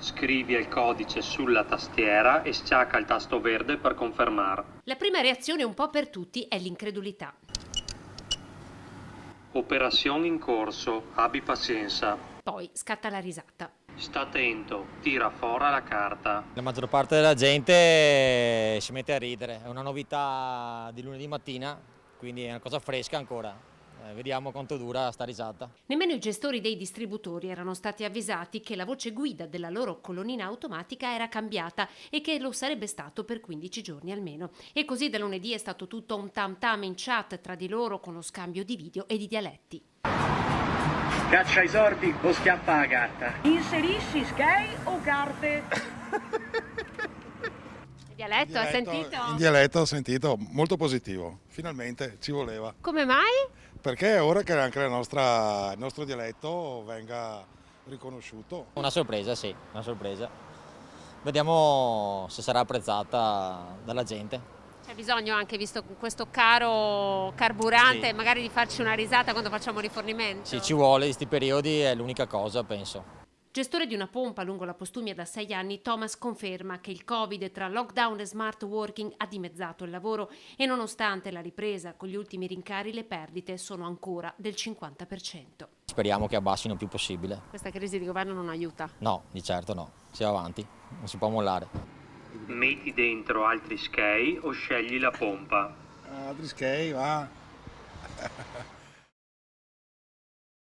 Scrivi il codice sulla tastiera e schiaccia il tasto verde per confermare. La prima reazione un po' per tutti è l'incredulità. Operazione in corso, abbi pazienza. Poi scatta la risata. Sta attento, tira fuori la carta. La maggior parte della gente si mette a ridere, è una novità di lunedì mattina, quindi è una cosa fresca ancora. Vediamo quanto dura sta risata. Nemmeno i gestori dei distributori erano stati avvisati che la voce guida della loro colonnina automatica era cambiata e che lo sarebbe stato per 15 giorni almeno. E così da lunedì è stato tutto un tam tam in chat tra di loro con lo scambio di video e di dialetti. Caccia i sordi o schiappa la carta. Inserisci Sky o carte? Il dialetto, hai sentito? In dialetto ho sentito, molto positivo, finalmente ci voleva. Come mai? Perché è ora che anche il nostro dialetto venga riconosciuto. Una sorpresa, sì, una sorpresa. Vediamo se sarà apprezzata dalla gente. C'è bisogno anche, visto questo caro carburante, Sì. magari di farci una risata quando facciamo rifornimento. Sì, ci vuole, in questi periodi è l'unica cosa, penso. Gestore di una pompa lungo la Postumia da 6 anni, Thomas conferma che il Covid tra lockdown e smart working ha dimezzato il lavoro e nonostante la ripresa con gli ultimi rincari le perdite sono ancora del 50%. Speriamo che abbassino il più possibile. Questa crisi di governo non aiuta. No, di certo no, si va avanti, non si può mollare. Metti dentro altri skei o scegli la pompa. Adri Skei, va.